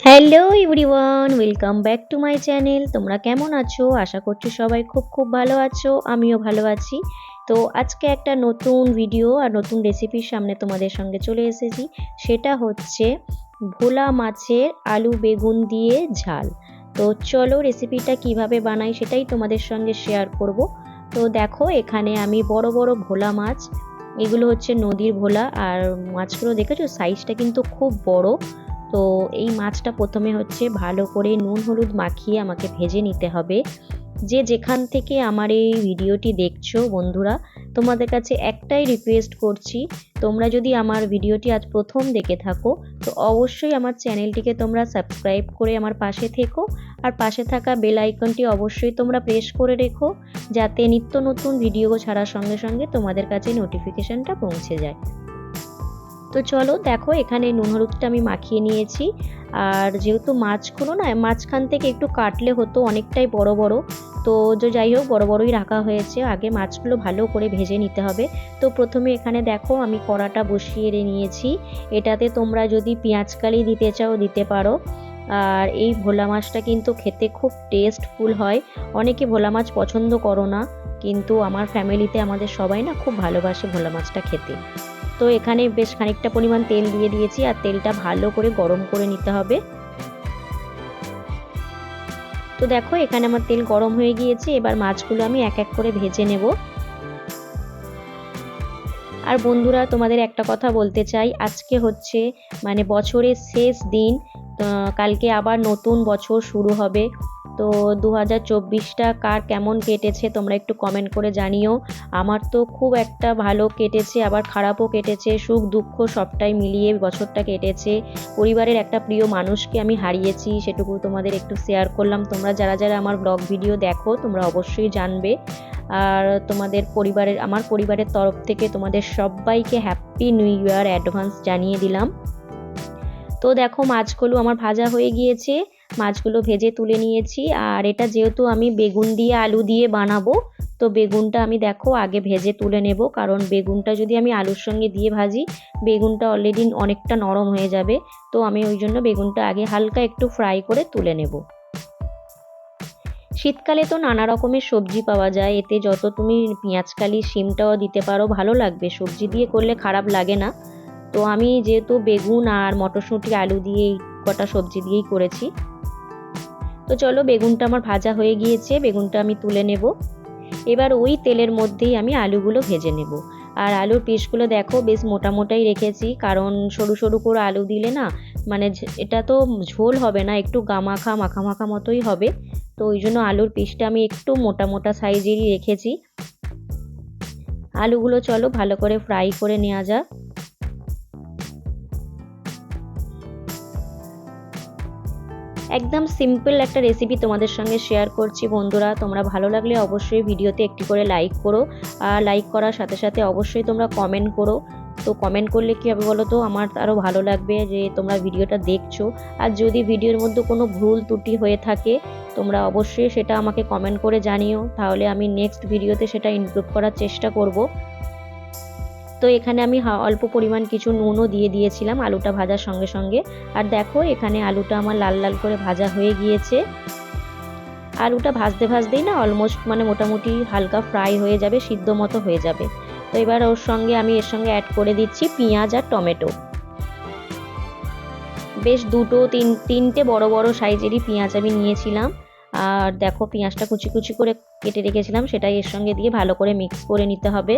Hello everyone, welcome back to my channel. তোমরা কেমন আছো? আশা করছি সবাই খুব খুব ভালো আছো। আমিও ভালো আছি। তো আজকে একটা নতুন ভিডিও আর নতুন রেসিপির সামনে তোমাদের সঙ্গে চলে এসেছি। সেটা হচ্ছে ভোলা মাছের আলু বেগুন দিয়ে ঝাল। তো চলো রেসিপিটা কিভাবে বানাই সেটাই তোমাদের সঙ্গে শেয়ার করব। তো দেখো এখানে আমি বড় বড় ভোলা মাছ, এগুলো হচ্ছে নদীর ভোলা, আর মাছগুলো দেখেছো সাইজটা কিন্তু খুব বড়। তো এই মাছটা প্রথমে হচ্ছে ভালো করে নুন হলুদ মাখিয়ে আমাকে ভেজে নিতে হবে। যে যেখান থেকে আমার এই ভিডিওটি দেখছো বন্ধুরা, তোমাদের কাছে একটাই রিকোয়েস্ট করছি, তোমরা যদি আমার ভিডিওটি আজ প্রথম দেখে থাকো তো অবশ্যই আমার চ্যানেলটিকে তোমরা সাবস্ক্রাইব করে আমার পাশে থেকো, আর পাশে থাকা বেল আইকনটি অবশ্যই তোমরা প্রেস করে রেখো, যাতে নিত্য নতুন ভিডিও ছাড়ার সঙ্গে সঙ্গে তোমাদের কাছে নোটিফিকেশানটা পৌঁছে যায়। তো চলো দেখো এখানে নুন হলুদটা আমি মাখিয়ে নিয়েছি। আর যেহেতু মাছগুলো না মাঝখান থেকে একটু কাটলে হতো, অনেকটাই বড় বড়, তো যাই হোক বড় বড়ই রাখা হয়েছে। আগে মাছগুলো ভালো করে ভেজে নিতে হবে। তো প্রথমে এখানে দেখো আমি কড়াটা বসিয়ে নিয়েছি। এটাতে তোমরা যদি পেঁয়াজকালি দিতে চাও দিতে পারো। আর এই ভোলা মাছটা কিন্তু খেতে খুব টেস্টফুল হয়। অনেকে ভোলা মাছ পছন্দ করো না, কিন্তু আমার ফ্যামিলিতে আমাদের সবাই না খুব ভালোবাসে ভোলা মাছটা খেতে। তো এখানে বেশ খানিকটা পরিমাণ তেল দিয়ে দিয়েছি, আর তেলটা ভালো করে গরম করে নিতে হবে। তো দেখো এখানে আমার তেল গরম হয়ে গিয়েছে, এবার মাছগুলো আমি এক এক করে ভেজে নেব। আর বন্ধুরা তোমাদের একটা কথা বলতে চাই, আজকে হচ্ছে মানে বছরের শেষ দিন। কালকে আবার নতুন বছর শুরু হবে। তো 2024টা কার কেমন কেটেছে তোমরা একটু কমেন্ট করে জানিও। আমার তো খুব একটা ভালো কেটেছে, আবার খারাপও কেটেছে, সুখ দুঃখ সবটাই মিলিয়ে বছরটা কেটেছে। পরিবারের একটা প্রিয় মানুষকে আমি হারিয়েছি, সেটুকু তোমাদের একটু শেয়ার করলাম। তোমরা যারা যারা আমার ব্লগ ভিডিও দেখো তোমরা অবশ্যই জানবে। আর তোমাদের পরিবারের, আমার পরিবারের তরফ থেকে তোমাদের সবাইকে হ্যাপি নিউ ইয়ার অ্যাডভান্স জানিয়ে দিলাম। তো দেখো মাছগুলো আমার ভাজা হয়ে গিয়েছে, মাছগুলো ভেজে তুলে নিয়েছি। আর এটা যেহেতু আমি বেগুন দিয়ে আলু দিয়ে বানাবো, তো বেগুনটা আমি দেখো আগে ভেজে তুলে নেব, কারণ বেগুনটা যদি আমি আলুর সঙ্গে দিয়ে ভাজি, বেগুনটা অলরেডি অনেকটা নরম হয়ে যাবে। তো আমি ওই জন্য বেগুনটা আগে হালকা একটু ফ্রাই করে তুলে নেব। শীতকালে তো নানা রকমের সবজি পাওয়া যায়, এতে যত তুমি পেঁয়াজকালি শিমটাও দিতে পারো, ভালো লাগবে, সবজি দিয়ে করলে খারাপ লাগে না। তো আমি যেহেতু বেগুন আর মটরশুঁটি আলু দিয়ে এই কটা সবজি দিয়েই করেছি। তো চলো বেগুনটা আমার ভাজা হয়ে গিয়েছে, বেগুনটা আমি তুলে নেব। এবার ওই তেলের মধ্যেই আমি আলুগুলো ভেজে নেব। আর আলুর পিসগুলো দেখো বেশ মোটা মোটাই রেখেছি, কারণ সরু সরু করে আলু দিলে না মানে এটা তো ঝোল হবে না, একটু গামাখা মাখা মাখা মতোই হবে। তো ওই জন্য আলুর পিসটা আমি একটু মোটা মোটা সাইজেরই রেখেছি। আলুগুলো চলো ভালো করে ফ্রাই করে নেওয়া যাক। একদম সিম্পল একটা রেসিপি তোমাদের সঙ্গে শেয়ার করছি বন্ধুরা, তোমরা ভালো লাগলে অবশ্যই ভিডিওতে একটি করে লাইক করো। আর লাইক করার সাথে সাথে অবশ্যই তোমরা কমেন্ট করো। তো কমেন্ট করলে কী হবে বলো তো, আমার আরও ভালো লাগবে যে তোমরা ভিডিওটা দেখছো। আর যদি ভিডিওর মধ্যে কোনো ভুল ত্রুটি হয়ে থাকে তোমরা অবশ্যই সেটা আমাকে কমেন্ট করে জানিও, তাহলে আমি নেক্সট ভিডিওতে সেটা ইমপ্রুভ করার চেষ্টা করব। তো এখানে আমি অল্প পরিমাণ কিছু নুনও দিয়ে দিয়েছিলাম আলুটা ভাজার সঙ্গে সঙ্গে। আর দেখো এখানে আলুটা আমার লাল লাল করে ভাজা হয়ে গিয়েছে। আলুটা ভাজতে ভাজতেই না অলমোস্ট মানে মোটামুটি হালকা ফ্রাই হয়ে যাবে, সিদ্ধ মতো হয়ে যাবে। তো এবার ওর সঙ্গে আমি এর সঙ্গে অ্যাড করে দিচ্ছি পেঁয়াজ আর টমেটো। বেশ দুটো তিনটে বড় বড় সাইজেরই পেঁয়াজ আমি নিয়েছিলাম। আর দেখো পেঁয়াজটা কুচি কুচি করে কেটে রেখেছিলাম, সেটাই এর সঙ্গে দিয়ে ভালো করে মিক্স করে নিতে হবে।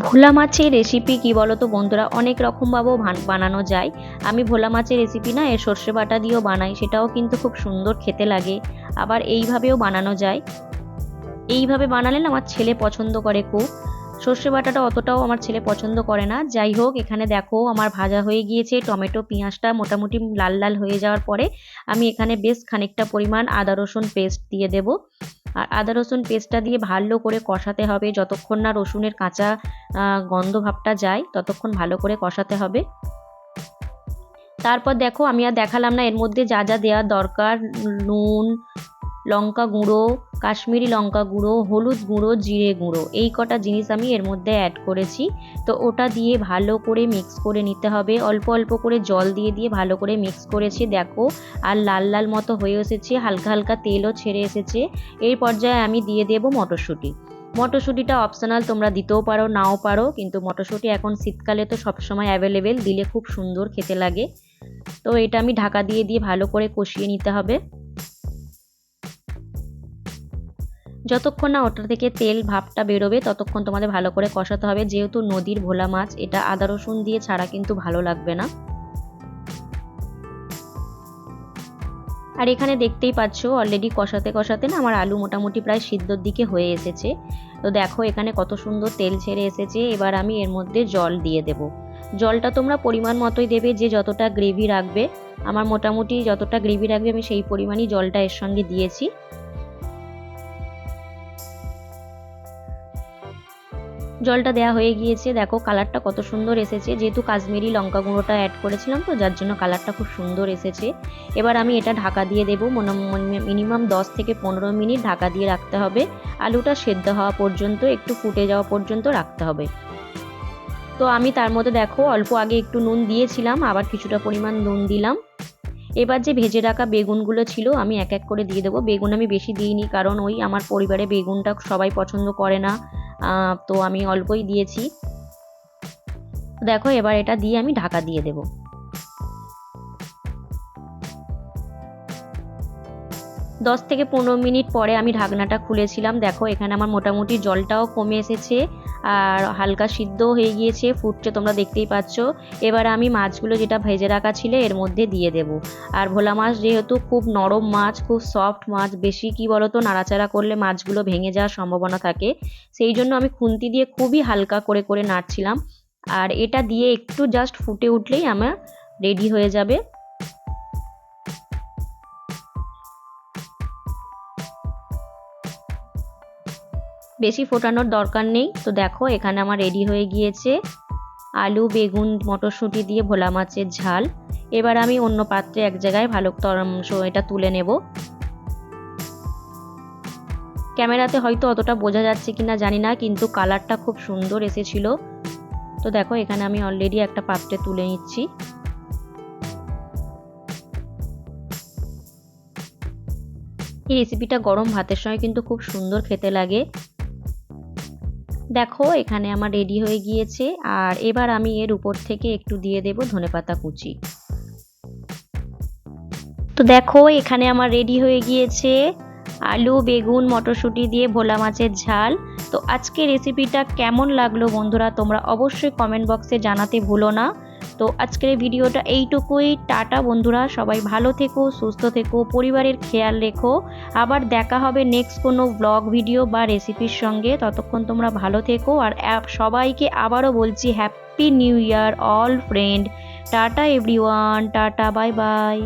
ভোলা মাছের রেসিপি কি বলো তো বন্ধুরা, অনেক রকমভাবেও বানানো যায়। আমি ভোলা মাছের রেসিপি না এর সর্ষে বাটা দিয়েও বানাই, সেটাও কিন্তু খুব সুন্দর খেতে লাগে। আবার এইভাবেও বানানো যায়। এইভাবে বানালে না আমার ছেলে পছন্দ করে খুব। সর্ষে বাটাটা অতটাও আমার ছেলে পছন্দ করে না। যাই হোক এখানে দেখো আমার ভাজা হয়ে গিয়েছে, টমেটো পেঁয়াজটা মোটামুটি লাল লাল হয়ে যাওয়ার পরে আমি এখানে বেশ খানিকটা পরিমাণ আদা রসুন পেস্ট দিয়ে দেব। আর আদা রসুন পেস্টটা দিয়ে ভালো করে কষাতে হবে, যতক্ষণ না রসুনের কাঁচা গন্ধ ভাবটা যায় ততক্ষণ ভালো করে কষাতে হবে। তারপর দেখো আমি আর দেখালাম না, এর মধ্যে যা যা দেওয়ার দরকার, নুন, লঙ্কা গুঁড়ো, কাশ্মীরি লঙ্কা গুঁড়ো, হলুদ গুঁড়ো, জিরে গুঁড়ো, এই কটা জিনিস আমি এর মধ্যে অ্যাড করেছি। তো ওটা দিয়ে ভালো করে মিক্স করে নিতে হবে। অল্প অল্প করে জল দিয়ে দিয়ে ভালো করে মিক্স করেছি দেখো, আর লাল লাল মতো হয়ে এসেছে, হালকা হালকা তেলও ছেড়ে এসেছে। এই পর্যায়ে আমি দিয়ে দেবো মটরশুঁটি। মটরশুঁটিটা অপশনাল, তোমরা দিতেও পারো নাও পারো, কিন্তু মটরশুঁটি এখন শীতকালে তো সবসময় অ্যাভেলেবেল, দিলে খুব সুন্দর খেতে লাগে। তো এটা আমি ঢাকা দিয়ে দিয়ে ভালো করে কষিয়ে নিতে হবে। যতক্ষণ না ওটা থেকে তেল ভাবটা বেরোবে ততক্ষণ তোমাদের ভালো করে কষাতে হবে। যেহেতু নদীর ভোলা মাছ, এটা আদা রসুন দিয়ে ছাড়া কিন্তু ভালো লাগবে না। আর এখানে দেখতেই পাচ্ছ অলরেডি কষাতে কষাতে না আমার আলু মোটামুটি প্রায় সিদ্ধর দিকে হয়ে এসেছে। তো দেখো এখানে কত সুন্দর তেল ছেড়ে এসেছে। এবার আমি এর মধ্যে জল দিয়ে দেব। জলটা তোমরা পরিমাণ মতোই দেবে, যে যতটা গ্রেভি রাখবে। আমার মোটামুটি যতটা গ্রেভি রাখবে আমি সেই পরিমাণই জলটা এর সঙ্গে দিয়েছি। জলটা দেওয়া হয়ে গিয়েছে, দেখো কালারটা কত সুন্দর এসেছে। যেহেতু কাশ্মীরি লঙ্কা গুঁড়োটা অ্যাড করেছিলাম, তো যার জন্য কালারটা খুব সুন্দর এসেছে। এবার আমি এটা ঢাকা দিয়ে দেবো। মিনিমাম 10 থেকে 15 মিনিট ঢাকা দিয়ে রাখতে হবে। আলুটা সেদ্ধ হওয়া পর্যন্ত, একটু ফুটে যাওয়া পর্যন্ত রাখতে হবে। তো আমি তার মধ্যে দেখো অল্প আগে একটু নুন দিয়েছিলাম, আবার কিছুটা পরিমাণ নুন দিলাম। এবার যে ভেজে রাখা বেগুনগুলো ছিল আমি এক এক করে দিয়ে দেবো। বেগুন আমি বেশি দিইনি, কারণ ওই আমার পরিবারে বেগুনটা সবাই পছন্দ করে না, তো আমি অল্পই দিয়েছি। দেখো এবার এটা দিয়ে আমি ঢাকা দিয়ে দেব। 10 থেকে 15 মিনিট পরে আমি ঢাকনাটা খুলেছিলাম। দেখো এখানে আমার মোটামুটি জলটাও কমে এসেছে, আর হালকা সিদ্ধ হয়ে গিয়েছে, ফুটছে তোমরা দেখতেই পাচ্ছ। এবার আমি মাছগুলো যেটা ভেজে রাখা ছিল এর মধ্যে দিয়ে দেব। আর ভোলা মাছ যেহেতু খুব নরম মাছ, খুব সফট মাছ, বেশি কি বলতো নাড়াচাড়া করলে মাছগুলো ভেঙে যাওয়ার সম্ভাবনা থাকে। সেই জন্য আমি খুন্তি দিয়ে খুবই হালকা করে করে নাড়ছিলাম। আর এটা দিয়ে একটু জাস্ট ফুটে উঠলেই আমার রেডি হয়ে যাবে। বেশি ফোটানোর দরকার নেই। তো দেখো এখানে আমার রেডি হয়ে গিয়েছে আলু, বেগুন, মটরশুঁটি দিয়ে ভোলা মাছের ঝাল। এবার আমি অন্য পাত্রে এক জায়গায় ভালো এটা তুলে নেব। ক্যামেরাতে হয়তো অতটা বোঝা যাচ্ছে কিনা জানি না, কিন্তু কালারটা খুব সুন্দর এসেছিল। তো দেখো এখানে আমি অলরেডি একটা পাত্রে তুলে নিচ্ছি। এই রেসিপিটা গরম ভাতের সঙ্গে কিন্তু খুব সুন্দর খেতে লাগে। দেখো এখানে আমার রেডি হয়ে গিয়েছে, আর এবার আমি এর উপর থেকে একটু দিয়ে দেব ধনেপাতা কুচি। তো দেখো এখানে আমার রেডি হয়ে গিয়েছে আলু, বেগুন, মটরশুঁটি দিয়ে ভোলা মাছের ঝাল। তো আজকে রেসিপিটা কেমন লাগলো বন্ধুরা, তোমরা অবশ্যই কমেন্ট বক্সে জানাতে ভুলো না। তো আজকের ভিডিওটা এইটুকুই। টাটা বন্ধুরা, সবাই ভালো থেকো, সুস্থ থেকো, পরিবারের খেয়াল রেখো। আবার দেখা হবে নেক্সট কোনো ব্লগ ভিডিও বা রেসিপির সঙ্গে। ততক্ষণ তোমরা ভালো থেকো। আর সবাইকে আবারও বলছি happy new year all friend. Tata everyone, tata, bye bye.